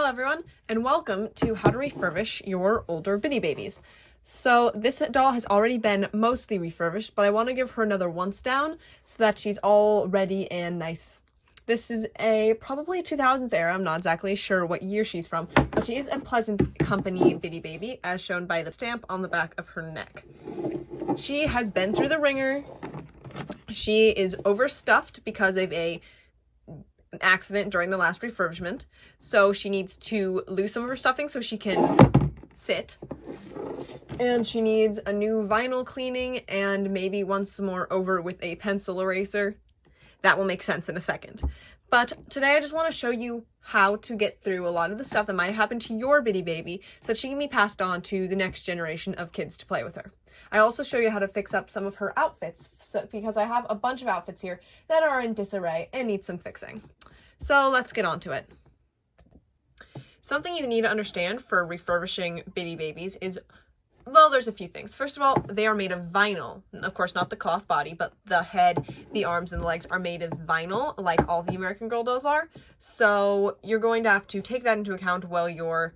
Hello everyone, and welcome to How to Refurbish Your Older Bitty Babies. So this doll has already been mostly refurbished, but I want to give her another once down so that she's all ready and nice. This is probably 2000s era, I'm not exactly sure what year she's from, but she is a Pleasant Company Bitty Baby, as shown by the stamp on the back of her neck. She has been through the ringer. She is overstuffed because of an accident during the last refurbishment, so she needs to lose some of her stuffing so she can sit, and she needs a new vinyl cleaning and maybe once more over with a pencil eraser. That will make sense in a second, but today I just want to show you how to get through a lot of the stuff that might happen to your bitty baby so that she can be passed on to the next generation of kids to play with her. I also show you how to fix up some of her outfits, because I have a bunch of outfits here that are in disarray and need some fixing. So let's get on to it. Something you need to understand for refurbishing bitty babies is, well, there's a few things. First of all, they are made of vinyl. Of course, not the cloth body, but the head, the arms, and the legs are made of vinyl, like all the American Girl dolls are. So you're going to have to take that into account while you're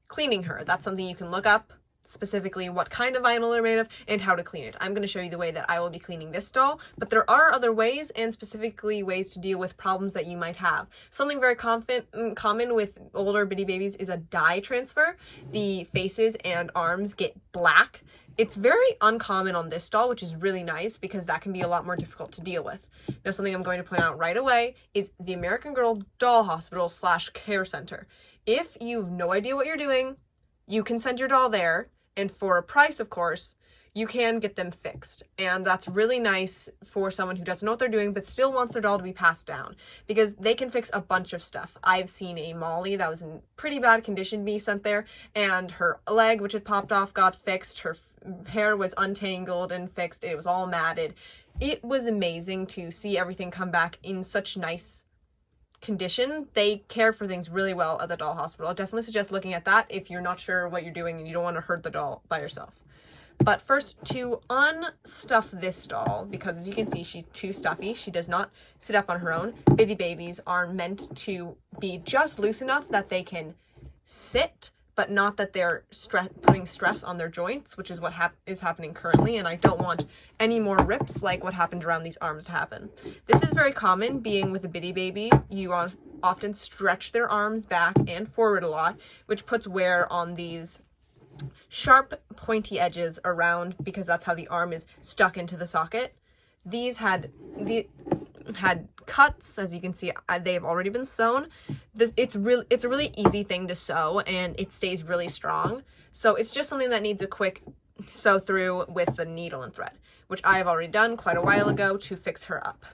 cleaning her. That's something you can look up, specifically what kind of vinyl they're made of and how to clean it. I'm going to show you the way that I will be cleaning this doll, but there are other ways, and specifically ways to deal with problems that you might have. Something very common with older bitty babies is a dye transfer. The faces and arms get black. It's very uncommon on this doll, which is really nice because that can be a lot more difficult to deal with. Now, something I'm going to point out right away is the American Girl Doll Hospital / Care Center. If you have no idea what you're doing, you can send your doll there, and for a price, of course, you can get them fixed. And that's really nice for someone who doesn't know what they're doing but still wants their doll to be passed down, because they can fix a bunch of stuff. I've seen a Molly that was in pretty bad condition be sent there, and her leg, which had popped off, got fixed. Her hair was untangled and fixed. It was all matted. It was amazing to see everything come back in such nice condition. They care for things really well at the doll hospital. I definitely suggest looking at that if you're not sure what you're doing and you don't want to hurt the doll by yourself. But first, to unstuff this doll, because as you can see, she's too stuffy. She does not sit up on her own. Bitty babies are meant to be just loose enough that they can sit, but not that they're putting stress on their joints, which is what is happening currently, and I don't want any more rips like what happened around these arms to happen. This is very common, being with a bitty baby. You often stretch their arms back and forward a lot, which puts wear on these sharp, pointy edges around, because that's how the arm is stuck into the socket. These had cuts, as you can see. They've already been sewn. It's a really easy thing to sew, and it stays really strong. So it's just something that needs a quick sew through with the needle and thread, which I have already done quite a while ago to fix her up.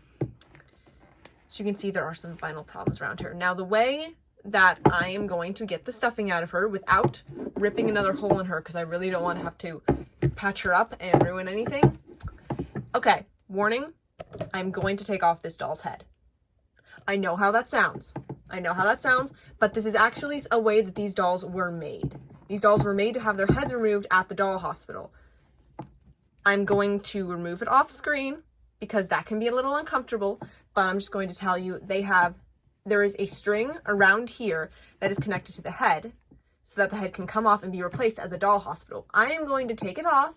So you can see there are some vinyl problems around her. Now, the way that I am going to get the stuffing out of her without ripping another hole in her, because I really don't want to have to patch her up and ruin anything. Okay, warning. I'm going to take off this doll's head. I know how that sounds. But this is actually a way that these dolls were made. These dolls were made to have their heads removed at the doll hospital. I'm going to remove it off screen because that can be a little uncomfortable, but I'm just going to tell you there is a string around here that is connected to the head so that the head can come off and be replaced at the doll hospital. I am going to take it off,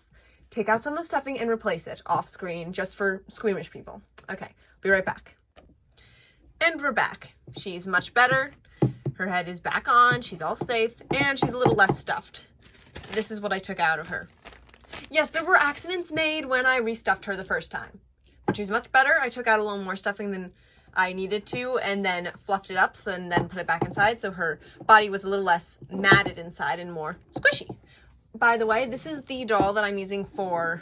take out some of the stuffing, and replace it off screen just for squeamish people. Okay, be right back. And we're back. She's much better. Her head is back on. She's all safe, and she's a little less stuffed. This is what I took out of her. Yes, there were accidents made when I restuffed her the first time, but she's much better. I took out a little more stuffing than I needed to, and then fluffed it up, and then put it back inside, so her body was a little less matted inside and more squishy. By the way, this is the doll that I'm using for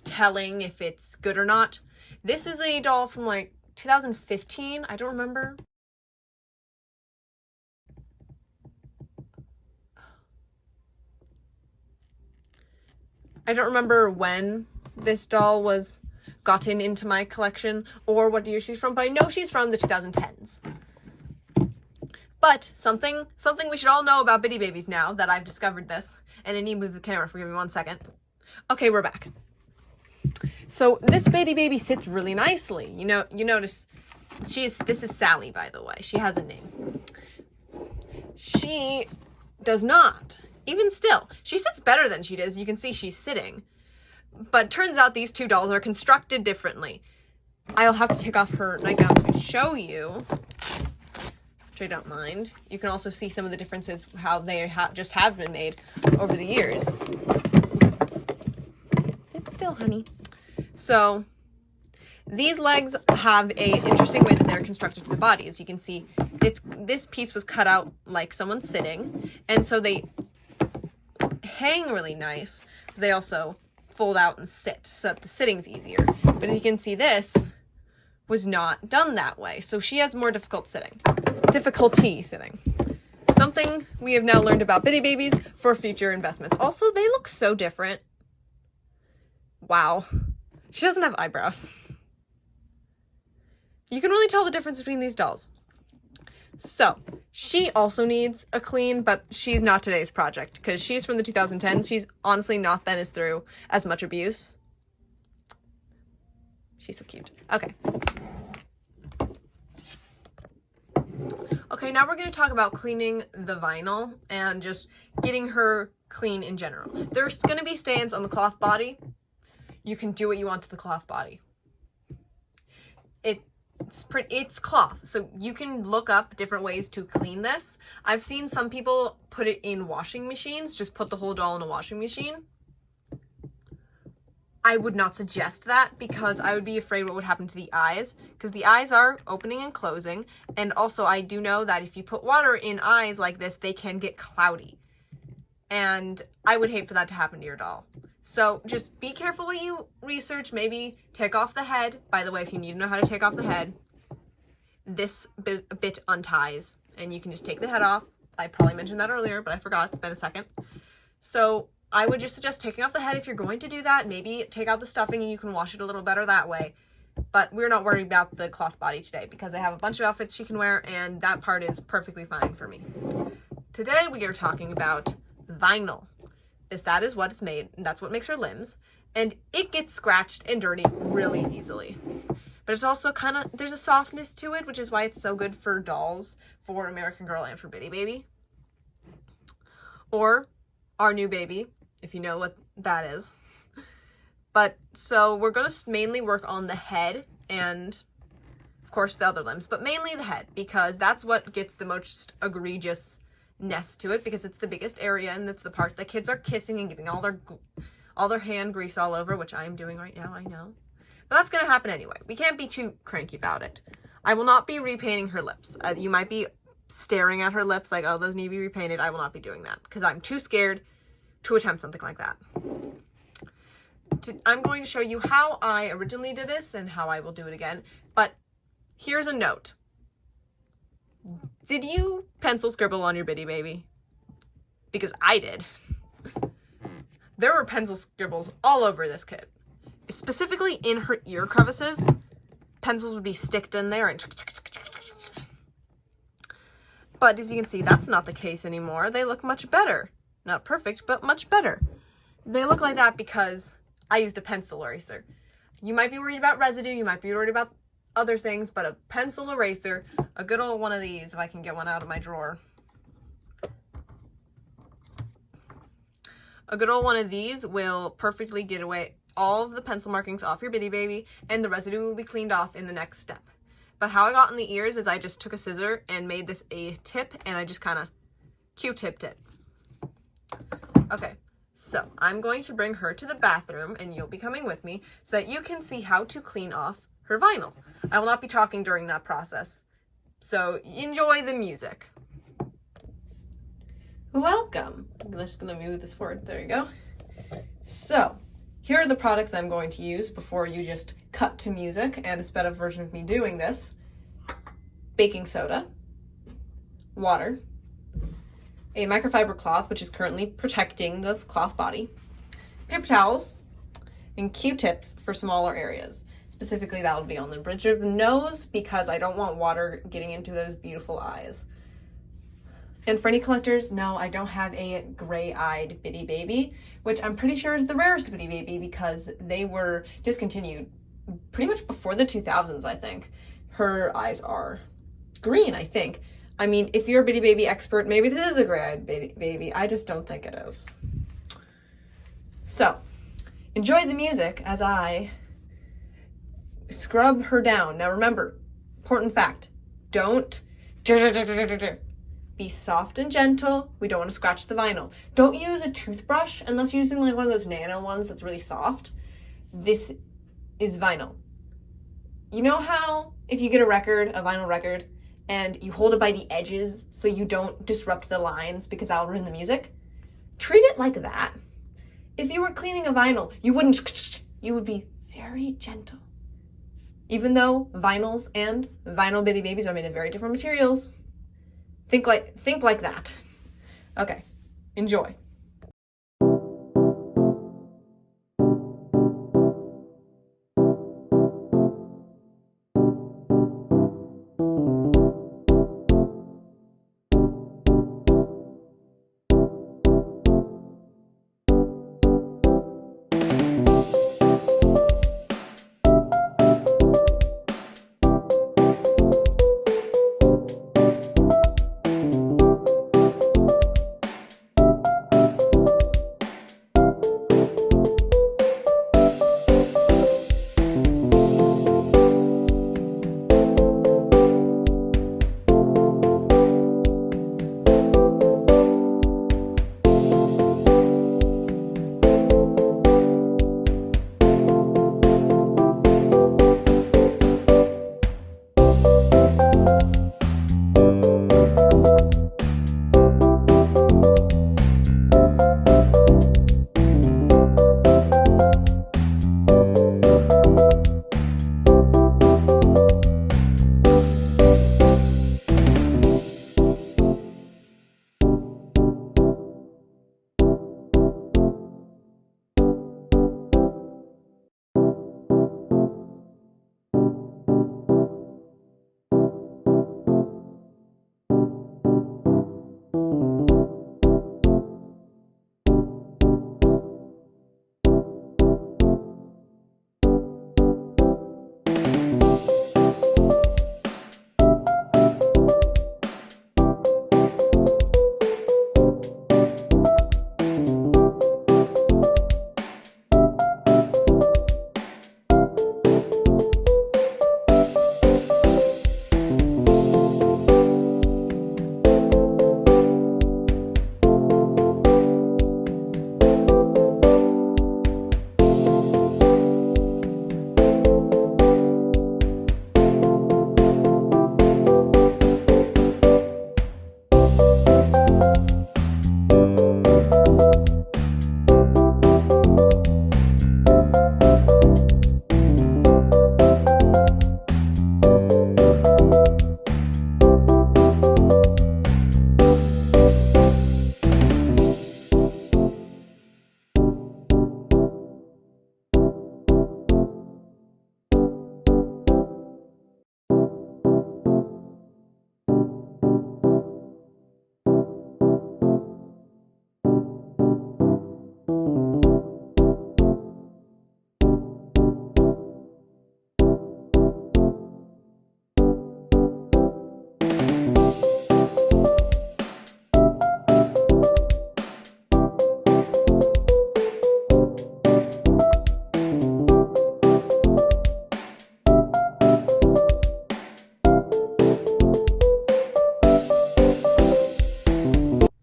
telling if it's good or not. This is a doll from like 2015. I don't remember. I don't remember when this doll was gotten into my collection or what year she's from, but I know she's from the 2010s. But something we should all know about bitty babies now that I've discovered this, and I need to move the camera, forgive me 1 second. Okay, we're back. So this bitty baby sits really nicely. You notice this is Sally, by the way. She has a name. She does not. Even still, she sits better than she does. You can see she's sitting. But turns out these two dolls are constructed differently. I'll have to take off her nightgown to show you, which I don't mind. You can also see some of the differences, how they just have been made over the years. Sit still, honey. So, these legs have a interesting way that they're constructed to the body. As you can see, this piece was cut out like someone's sitting, and so they hang really nice. They also fold out and sit, so that the sitting's easier. But as you can see, this was not done that way, so she has more difficulty sitting. Something we have now learned about Bitty Babies for future investments. Also, they look so different. Wow. She doesn't have eyebrows. You can really tell the difference between these dolls. So, she also needs a clean, but she's not today's project, because she's from the 2010s. She's honestly not been through as much abuse. She's so cute. Okay. Okay, now we're going to talk about cleaning the vinyl and just getting her clean in general. There's going to be stains on the cloth body. You can do what you want to the cloth body. It's cloth, so you can look up different ways to clean this. I've seen some people put it in washing machines, just put the whole doll in a washing machine. I would not suggest that, because I would be afraid what would happen to the eyes, because the eyes are opening and closing, and also I do know that if you put water in eyes like this, they can get cloudy, and I would hate for that to happen to your doll. So just be careful what you research. Maybe take off the head. By the way, if you need to know how to take off the head, this bit unties, and you can just take the head off. I probably mentioned that earlier, but I forgot. It's been a second. So I would just suggest taking off the head if you're going to do that. Maybe take out the stuffing and you can wash it a little better that way. But we're not worried about the cloth body today, because I have a bunch of outfits she can wear, and that part is perfectly fine for me. Today we are talking about vinyl. That is what it's made, and that's what makes her limbs, and it gets scratched and dirty really easily. But it's also there's a softness to it, which is why it's so good for dolls, for American Girl and for Bitty Baby. Or our new baby, if you know what that is. But, so we're going to mainly work on the head and, of course, the other limbs, but mainly the head, because that's what gets the most egregiousness to it, because it's the biggest area, and it's the part that kids are kissing and getting all their hand grease all over, which I am doing right now, I know. But that's going to happen anyway. We can't be too cranky about it. I will not be repainting her lips. You might be staring at her lips like, oh, those need to be repainted. I will not be doing that, because I'm too scared to attempt something like that. I'm going to show you how I originally did this and how I will do it again. But here's a note. Did you pencil scribble on your Bitty Baby? Because I did. There were pencil scribbles all over this kid. Specifically in her ear crevices, pencils would be sticked in there and... But as you can see, that's not the case anymore. They look much better. Not perfect, but much better. They look like that because I used a pencil eraser. You might be worried about residue, you might be worried about other things, but a pencil eraser, a good old one of these, if I can get one out of my drawer. A good old one of these will perfectly get away all of the pencil markings off your Bitty Baby, and the residue will be cleaned off in the next step. But how I got in the ears is I just took a scissor and made this a tip, and I just kind of Q-tipped it. Okay, so I'm going to bring her to the bathroom, and you'll be coming with me so that you can see how to clean off her vinyl. I will not be talking during that process, so enjoy the music. Welcome. I'm just going to move this forward. There you go. So, here are the products I'm going to use before you just cut to music, and a sped up version of me doing this. Baking soda, water, a microfiber cloth, which is currently protecting the cloth body, paper towels, and Q-tips for smaller areas. Specifically, that would be on the bridge of the nose, because I don't want water getting into those beautiful eyes. And for any collectors, no, I don't have a gray-eyed Bitty Baby, which I'm pretty sure is the rarest Bitty Baby, because they were discontinued pretty much before the 2000s, I think. Her eyes are green, I think. I mean, if you're a Bitty Baby expert, maybe this is a great baby. I just don't think it is. So, enjoy the music as I scrub her down. Now remember, important fact, don't be soft and gentle. We don't want to scratch the vinyl. Don't use a toothbrush unless you're using like one of those nano ones that's really soft. This is vinyl. You know how if you get a vinyl record, and you hold it by the edges so you don't disrupt the lines because that'll ruin the music? Treat it like that. If you were cleaning a vinyl, you would be very gentle. Even though vinyls and vinyl Bitty Babies are made of very different materials, think like that. Okay, enjoy.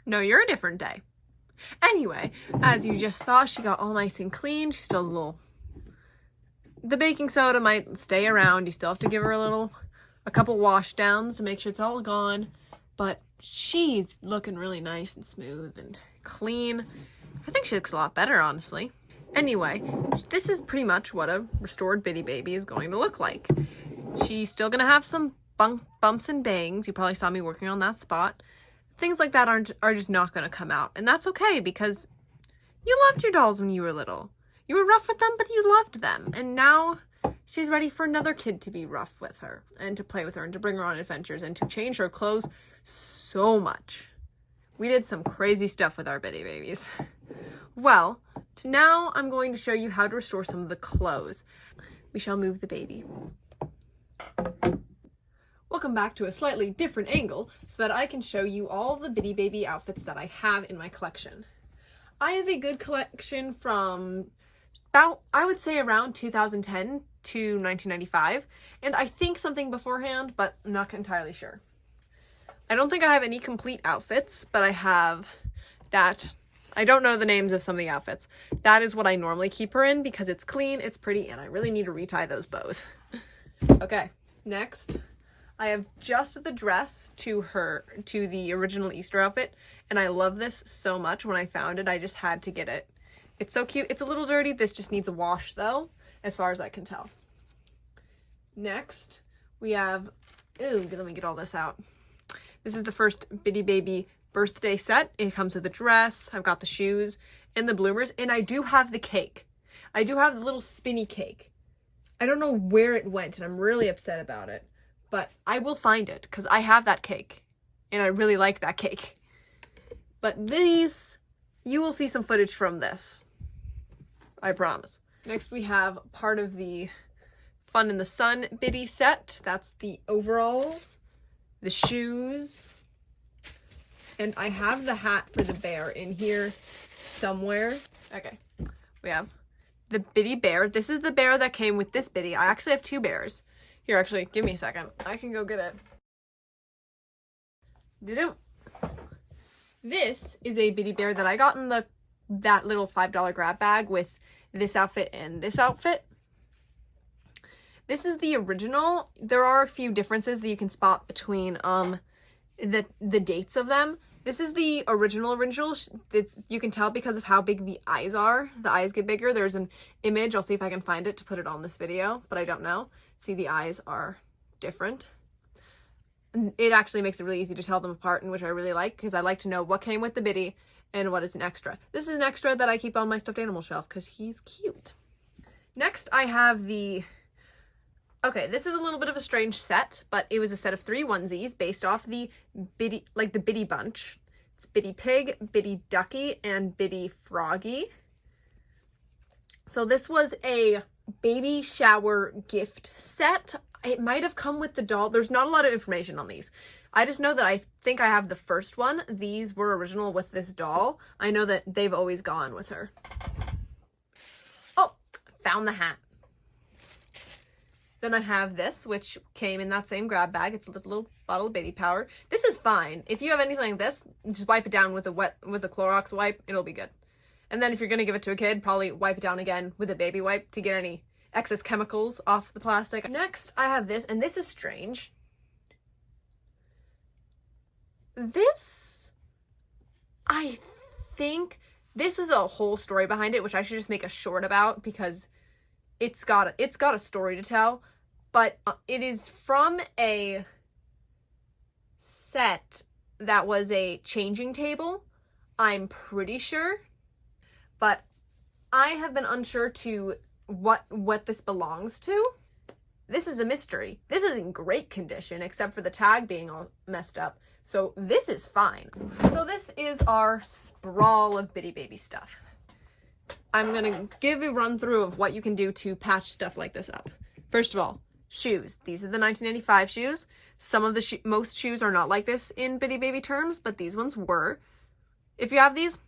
No, you're a different day. Anyway, as you just saw, she got all nice and clean. She's still a little... The baking soda might stay around. You still have to give her a couple wash downs to make sure it's all gone. But she's looking really nice and smooth and clean. I think she looks a lot better, honestly. Anyway, this is pretty much what a restored Bitty Baby is going to look like. She's still going to have some bumps and bangs. You probably saw me working on that spot. Things like that are just not going to come out. And that's okay, because you loved your dolls when you were little. You were rough with them, but you loved them. And now she's ready for another kid to be rough with her and to play with her and to bring her on adventures and to change her clothes so much. We did some crazy stuff with our Bitty Babies. Well, now I'm going to show you how to restore some of the clothes. We shall move the baby. Welcome come back to a slightly different angle so that I can show you all the Bitty Baby outfits that I have in my collection. I have a good collection from about, I would say, around 2010 to 1995, and I think something beforehand, but I'm not entirely sure. I don't think I have any complete outfits, but I have that. I don't know the names of some of the outfits. That is what I normally keep her in because it's clean, it's pretty, and I really need to retie those bows. Okay, next, I have just the dress to the original Easter outfit, and I love this so much. When I found it, I just had to get it. It's so cute. It's a little dirty. This just needs a wash, though, as far as I can tell. Next, we have, ooh, let me get all this out. This is the first Bitty Baby birthday set. It comes with a dress. I've got the shoes and the bloomers, and I do have the cake. I do have the little spinny cake. I don't know where it went, and I'm really upset about it, but I will find it because I have that cake, and I really like that cake. But these, you will see some footage from this. I promise. Next, we have part of the Fun in the Sun Bitty set. That's the overalls, the shoes, and I have the hat for the bear in here somewhere. Okay, we have the Bitty bear. This is the bear that came with this Bitty. I actually have two bears. Here, actually, give me a second. I can go get it. Doo-doo. This is a Bitty bear that I got in that little $5 grab bag with this outfit and this outfit. This is the original. There are a few differences that you can spot between the dates of them. This is the original. You can tell because of how big the eyes are. The eyes get bigger. There's an image. I'll see if I can find it to put it on this video, but I don't know. See, the eyes are different. It actually makes it really easy to tell them apart, and which I really like because I like to know what came with the Bitty and what is an extra. This is an extra that I keep on my stuffed animal shelf because he's cute. Next, I have the... Okay, this is a little bit of a strange set, but it was a set of 3 onesies based off the Bitty, like the Bitty bunch. It's Bitty Pig, Bitty Ducky, and Bitty Froggy. So this was a baby shower gift set. It might have come with the doll. There's not a lot of information on these. I just know that I think I have the first one. These were original with this doll. I know that they've always gone with her. Oh, found the hat. Then I have this, which came in that same grab bag. It's a little bottle of baby powder. This is fine. If you have anything like this, just wipe it down with a Clorox wipe. It'll be good. And then if you're going to give it to a kid, probably wipe it down again with a baby wipe to get any excess chemicals off the plastic. Next, I have this, and this is strange. This, I think, this is a whole story behind it, which I should just make a short about because it's got a story to tell, but it is from a set that was a changing table, I'm pretty sure, but I have been unsure to what this belongs to. This is a mystery. This is in great condition, except for the tag being all messed up, so this is fine. So this is our sprawl of Bitty Baby stuff. I'm going to give a run through of what you can do to patch stuff like this up. First of all, shoes. These are the 1995 shoes. Some of the most shoes are not like this in Bitty Baby terms, but these ones were. If you have these,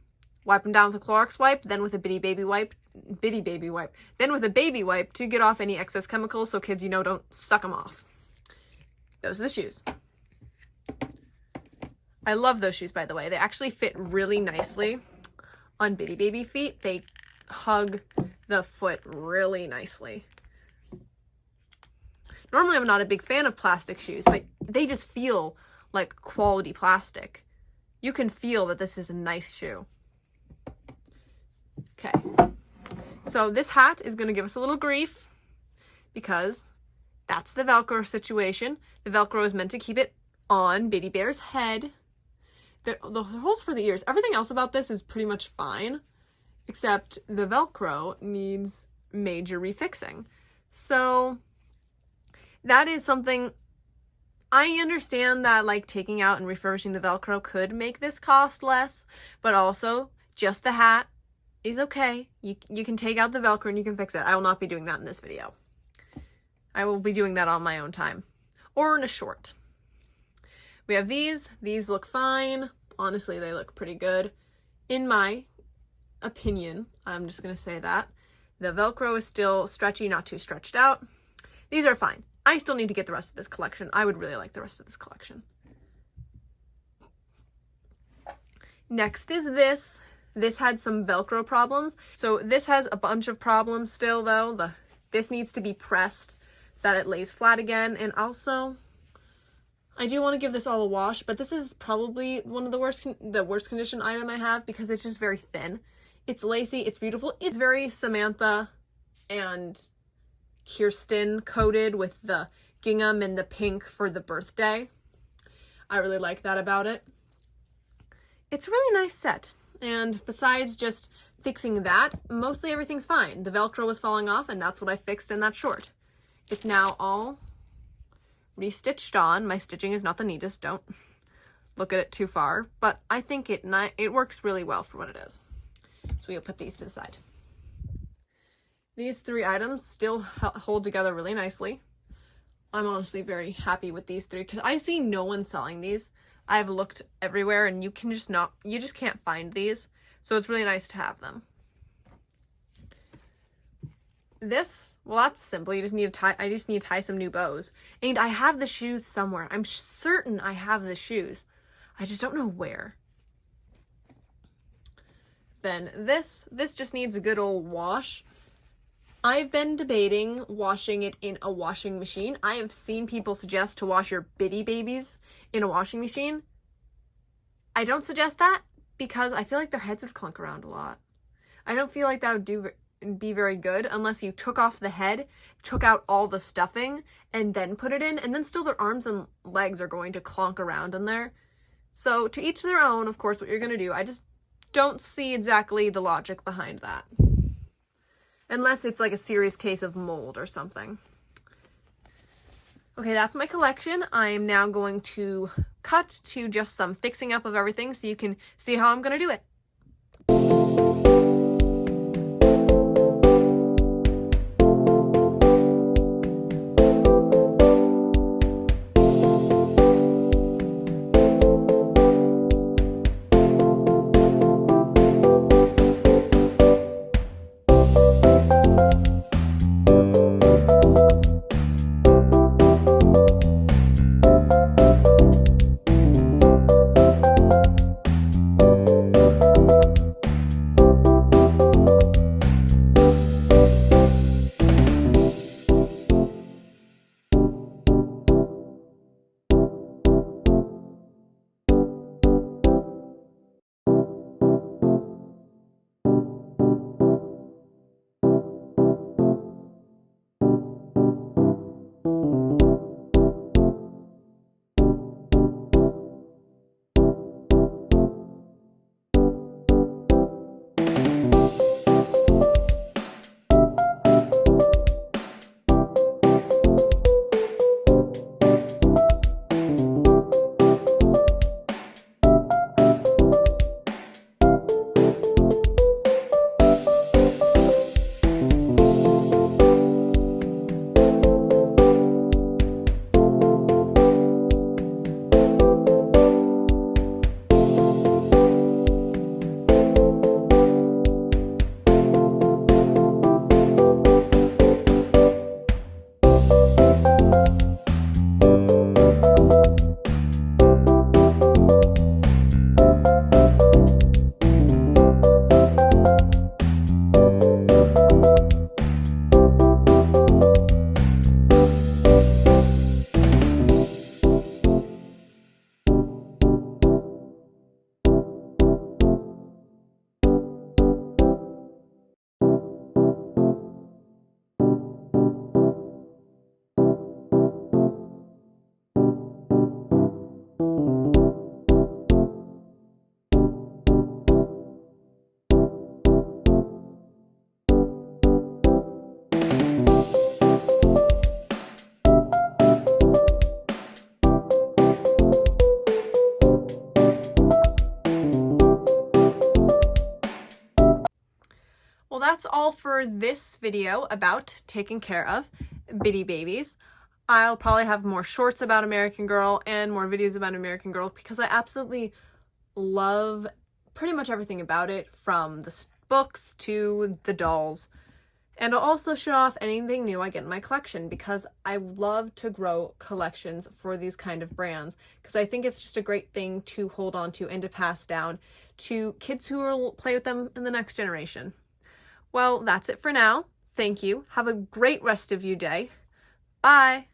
wipe them down with a Clorox wipe, then with a Bitty Baby wipe, then with a baby wipe to get off any excess chemicals so kids, don't suck them off. Those are the shoes. I love those shoes, by the way. They actually fit really nicely on Bitty Baby feet. They hug the foot really nicely. Normally I'm not a big fan of plastic shoes, but they just feel like quality plastic. You can feel that this is a nice shoe. Okay, so this hat is going to give us a little grief because that's the Velcro situation. The Velcro is meant to keep it on Bitty Bear's head. The holes for the ears. Everything else about this is pretty much fine, except the Velcro needs major refixing. So that is something I understand that, like, taking out and refurbishing the Velcro could make this cost less, but also just the hat is okay. You can take out the Velcro and you can fix it. I will not be doing that in this video. I will be doing that on my own time or in a short. We have these. These look fine. Honestly, they look pretty good. In my opinion, I'm just going to say that. The Velcro is still stretchy, not too stretched out. These are fine. I still need to get the rest of this collection. I would really like the rest of this collection. Next is this. This had some Velcro problems. So this has a bunch of problems still though. This needs to be pressed so that it lays flat again. And also, I do want to give this all a wash, but this is probably one of the worst condition item I have because it's just very thin. It's lacy, it's beautiful. It's very Samantha and Kirsten coated with the gingham and the pink for the birthday. I really like that about it. It's a really nice set. And besides just fixing that, mostly everything's fine. The Velcro was falling off and that's what I fixed in that short. It's now all restitched on. My stitching is not the neatest. Don't look at it too far, but I think it works really well for what it is. So we'll put these to the side. These 3 items still hold together really nicely. I'm honestly very happy with these 3 because I see no one selling these. I've looked everywhere and you just can't find these. So it's really nice to have them. This, well, that's simple. You just need to tie, I just need to tie some new bows. And I have the shoes somewhere. I'm certain I have the shoes. I just don't know where. Then this just needs a good old wash. I've been debating washing it in a washing machine. I have seen people suggest to wash your bitty babies in a washing machine. I don't suggest that because I feel like their heads would clunk around a lot. I don't feel like that would be very good unless you took off the head, took out all the stuffing, and then put it in, and then still their arms and legs are going to clonk around in there. So to each their own, of course, what you're going to do. I just don't see exactly the logic behind that. Unless it's like a serious case of mold or something. Okay, that's my collection. I'm now going to cut to just some fixing up of everything so you can see how I'm going to do it. Well, that's all for this video about taking care of bitty babies. I'll probably have more shorts about American Girl and more videos about American Girl because I absolutely love pretty much everything about it, from the books to the dolls. And I'll also show off anything new I get in my collection because I love to grow collections for these kind of brands because I think it's just a great thing to hold on to and to pass down to kids who will play with them in the next generation. Well, that's it for now. Thank you. Have a great rest of your day. Bye.